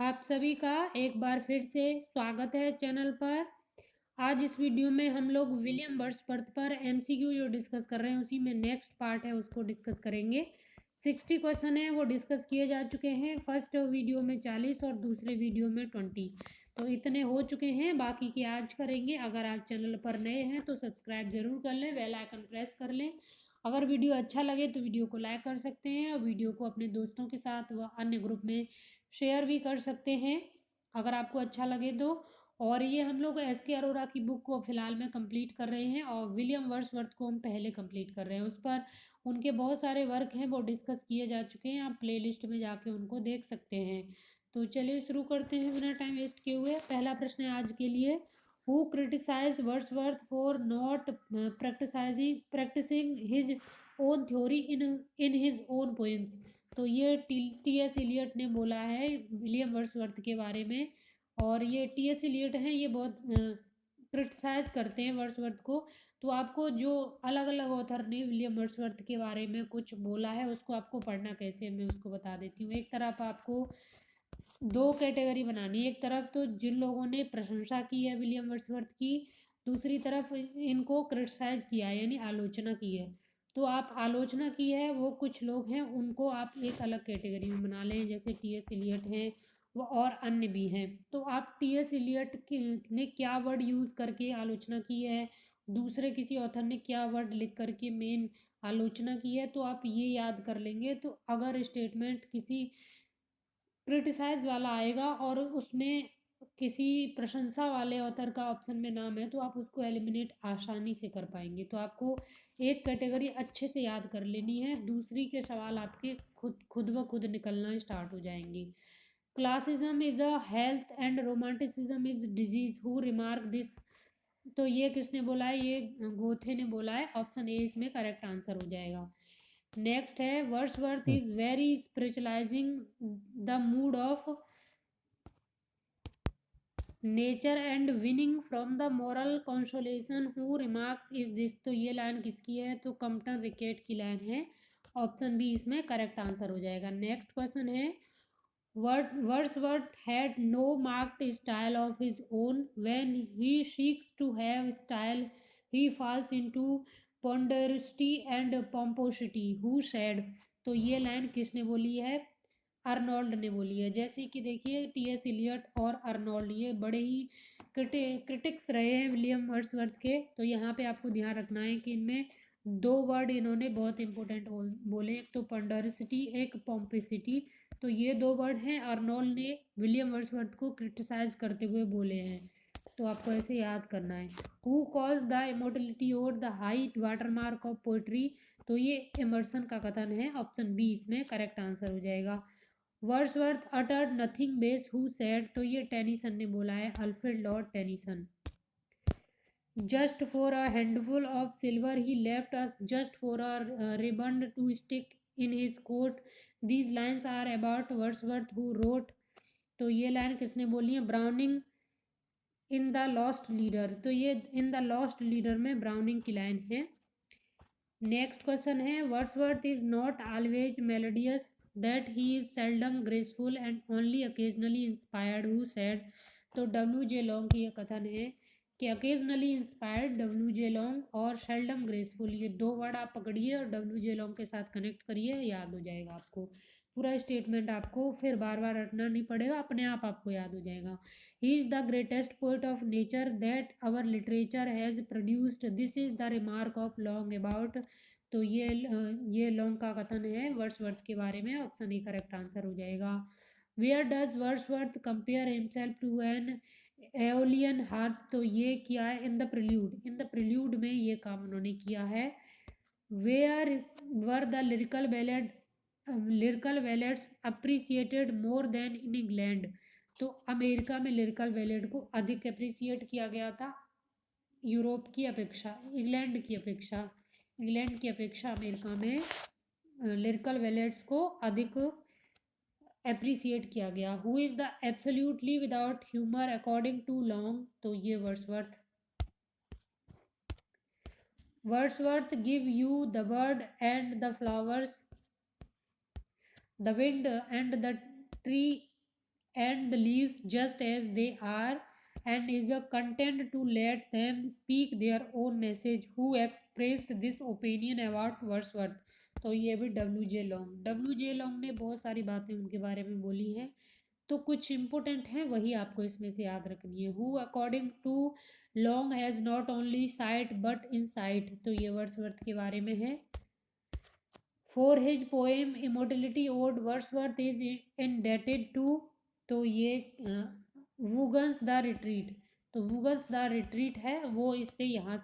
आप सभी का एक बार फिर से स्वागत है चैनल पर। आज इस वीडियो में हम लोग विलियम वर्ड्सवर्थ पर एमसीक्यू जो डिस्कस कर रहे हैं उसी में नेक्स्ट पार्ट है उसको डिस्कस करेंगे। 60 क्वेश्चन है वो डिस्कस किए जा चुके हैं। फर्स्ट वीडियो में 40 और दूसरे वीडियो में 20, तो इतने हो चुके हैं। बाकी की आज करेंगे। अगर आप चैनल पर नए हैं तो सब्सक्राइब जरूर कर लें, बेल आइकन प्रेस कर लें। अगर वीडियो अच्छा लगे तो वीडियो को लाइक कर सकते हैं और वीडियो को अपने दोस्तों के साथ व अन्य ग्रुप में शेयर भी कर सकते हैं अगर आपको अच्छा लगे तो। और ये हम लोग एस के अरोरा की बुक को फ़िलहाल में कंप्लीट कर रहे हैं और विलियम वर्ड्सवर्थ को हम पहले कंप्लीट कर रहे हैं। उस पर उनके बहुत सारे वर्क हैं वो डिस्कस किए जा चुके हैं, आप प्लेलिस्ट में जाके उनको देख सकते हैं। तो चलिए शुरू करते हैं बिना टाइम वेस्ट किए हुए। पहला प्रश्न है आज के लिए, who criticise Wordsworth for not practising his own theory in his own poems. तो ये टी एस इलियट ने बोला है विलियम वर्ड्सवर्थ के बारे में। और ये टी एस इलियट हैं, ये बहुत क्रिटिसाइज करते हैं वर्ड्सवर्थ को। तो आपको जो अलग अलग ऑथर ने विलियम वर्ड्सवर्थ के बारे में कुछ बोला है उसको आपको पढ़ना कैसे है मैं उसको बता देती हूँ। एक तरफ आपको दो कैटेगरी बनानी है, एक तरफ तो जिन लोगों ने प्रशंसा की है विलियम वर्ड्सवर्थ की, दूसरी तरफ इनको क्रिटिसाइज किया है यानी आलोचना की है। तो आप आलोचना की है वो कुछ लोग हैं उनको आप एक अलग कैटेगरी में बना लें, जैसे टी एस इलियट हैं वो और अन्य भी हैं। तो आप टी एस इलियट ने क्या वर्ड यूज़ करके आलोचना की है, दूसरे किसी ऑथर ने क्या वर्ड लिख करके मेन आलोचना की है, तो आप ये याद कर लेंगे। तो अगर स्टेटमेंट किसी क्रिटिसाइज वाला आएगा और उसमें किसी प्रशंसा वाले ऑथर का ऑप्शन में नाम है तो आप उसको एलिमिनेट आसानी से कर पाएंगे। तो आपको एक कैटेगरी अच्छे से याद कर लेनी है, दूसरी के सवाल आपके खुद खुद ब खुद निकलना स्टार्ट हो जाएंगे। Classicism is a health and romanticism is disease, who remark this. तो ये किसने बोला है, ये गोथे ने बोला है। ऑप्शन ए इसमें करेक्ट आंसर हो जाएगा। नेक्स्ट है, Wordsworth is very spiritualising the mood of nature and winning from the moral consolation, who remarks is this. तो ये लाइन किसकी है, तो कम्पटन रिकेट की लाइन है। ऑप्शन बी इसमें करेक्ट आंसर हो जाएगा। नेक्स्ट क्वेश्चन है, Wordsworth had no marked style of his own. When he seeks to have style, he falls into ponderosity and pomposity. Who said? तो ये लाइन किसने बोली है, अर्नोल्ड ने बोली है। जैसे कि देखिए टी एस इलियट और अर्नोल्ड ये बड़े ही क्रिटिक्स रहे हैं विलियम वर्ड्सवर्थ के। तो यहाँ पे आपको ध्यान रखना है कि इनमें दो वर्ड इन्होंने बहुत इंपॉर्टेंट बोले, एक तो पंडरसिटी एक पॉम्पिसिटी। तो ये दो वर्ड हैं अर्नोल्ड ने विलियम वर्ड्सवर्थ को क्रिटिसाइज करते हुए बोले हैं। तो आपको ऐसे याद करना है। हु कॉज द इमोर्टलिटी और the high watermark of poetry. तो ये एमर्सन का कथन है। ऑप्शन बी इसमें करेक्ट आंसर हो जाएगा। Wordsworth uttered nothing base, who said. तो ये टेनिसन ने बोला है, Alfred Lord Tennyson. Just for a handful of silver he left us, just for a ribbon to stick in his coat. These lines are about Wordsworth who wrote. तो ये line किसने बोली है, browning in the lost leader. तो ये in the lost leader में browning की line है। नेक्स्ट क्वेश्चन है, Wordsworth is not always melodious, that he is seldom graceful and only occasionally inspired, who said. तो डब्ल्यू जे लॉन्ग की यह कथन है कि occasionally inspired W J long और सेल्डम ग्रेसफुल, ये दो वर्ड आप पकड़िए और डब्ल्यू जे लॉन्ग के साथ कनेक्ट करिए, याद हो जाएगा आपको। पूरा स्टेटमेंट आपको फिर बार बार रटना नहीं पड़ेगा, अपने आप आपको याद हो जाएगा। He is the greatest poet of nature that our literature has produced, this is the remark of Long about. तो ये लॉन्ग का कथन है वर्ड्सवर्थ के बारे में। ऑप्शन ए करेक्ट आंसर हो जाएगा। Where does Wordsworth compare himself to an Aeolian harp. तो ये किया है in the Prelude, in the Prelude में ये काम उन्होंने किया है। Where were the Lyrical Ballads appreciated more than in England. तो अमेरिका में लिरिकल बैलेड को अधिक अप्रिसिएट किया गया था यूरोप की अपेक्षा, इंग्लैंड की अपेक्षा अमेरिका में लिरिकल बैलेड्स को अधिक अप्रिसिएट किया गया। Who is the absolutely without humour according to Long. तो ये Wordsworth give you the bird and the flowers, the wind and the tree and the leaves just as they are and is content to let them speak their own message. Who expressed this opinion about Wordsworth? तो ये भी W J long ने बहुत सारी बातें उनके बारे में बोली हैं, तो कुछ इंपॉर्टेंट है वही आपको इसमें से याद रखनी है। Who according to Long has not only sight but insight, तो ये वर्ड्सवर्थ के बारे में है। For his poem Immortality Ode Wordsworth is indebted to, तो ये वुगन्स द रिट्रीट, तो वुगन्स द रिट्रीट है वो इससे यहाँ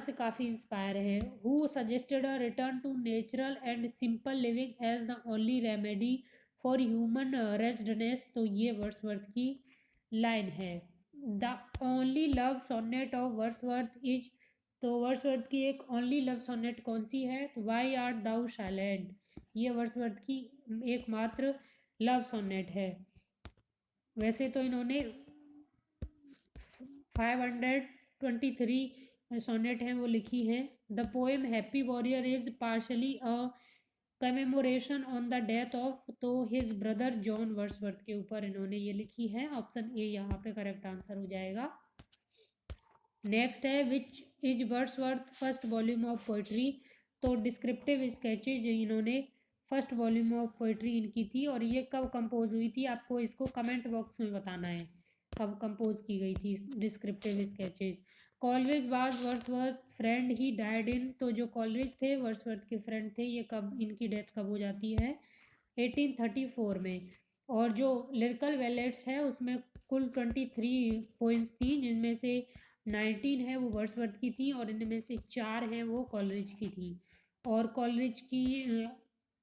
से काफ़ी इंस्पायर है। Who suggested a return to natural and simple living as the only remedy for human restlessness, तो ये वर्ड्सवर्थ की लाइन है। The only love sonnet of Wordsworth is, तो वर्ड्सवर्थ की एक ओनली लव सोनेट कौन सी है? तो वाई आर दाउ साइलेंट, ये वर्ड्सवर्थ की एकमात्र लव सोनेट है। वैसे तो इन्होंने 523 सोनेट हैं वो लिखी हैं। The poem happy warrior is partially a commemoration on the death of, तो हिज ब्रदर जॉन वर्ड्सवर्थ के ऊपर इन्होंने ये लिखी है। ऑप्शन ए यहाँ पे करेक्ट आंसर हो जाएगा। नेक्स्ट है which is Wordsworth first volume of poetry, तो डिस्क्रिप्टिव स्केचेज इन्होंने फर्स्ट वॉल्यूम ऑफ पोइट्री इनकी थी, और ये कब कंपोज हुई थी आपको इसको कमेंट बॉक्स में बताना है कब कंपोज की गई थी descriptive sketches. Coleridge was Wordsworth friend he died in, तो जो कॉलरिज थे वर्ड्सवर्थ के फ्रेंड थे, ये कब इनकी डेथ कब हो जाती है? 1834 में। और जो लिरिकल बैलेट्स है उसमें कुल 23 पोइम्स थी, जिनमें से 19 है वो वर्ड्सवर्थ की थी और इनमें से 4 हैं वो कॉलरिज की थी। और कॉलरिज की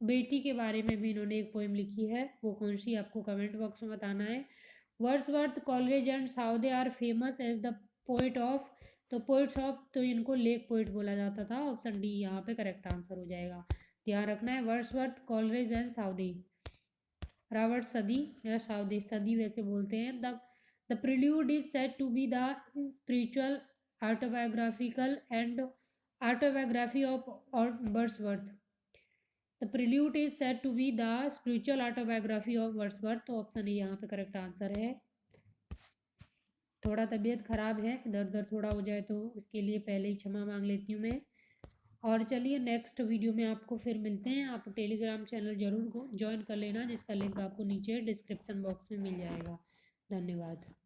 बेटी के बारे में भी इन्होंने एक पोइम लिखी है, वो कौन सी आपको कमेंट बॉक्स में बताना है। Wordsworth, Coleridge and Southey are famous as the poet of, तो पोइट्स ऑफ, तो इनको लेक पोइट बोला जाता था। ऑप्शन डी यहाँ पे करेक्ट आंसर हो जाएगा। ध्यान रखना है Wordsworth, Coleridge and Southey. Robert Southey या साउदी, सदी वैसे बोलते हैं। The Prelude is said to be the spiritual autobiographical and autobiography of Wordsworth. The Prelude is said to be the spiritual autobiography of Wordsworth, तो option A यहाँ पे correct answer है। थोड़ा तबीयत ख़राब है, दर्द दर्द थोड़ा हो जाए तो उसके लिए पहले ही क्षमा मांग लेती हूँ मैं। और चलिए नेक्स्ट वीडियो में आपको फिर मिलते हैं। आप टेलीग्राम चैनल ज़रूर ज्वाइन कर लेना, जिसका लिंक आपको नीचे डिस्क्रिप्शन बॉक्स में मिल जाएगा। धन्यवाद।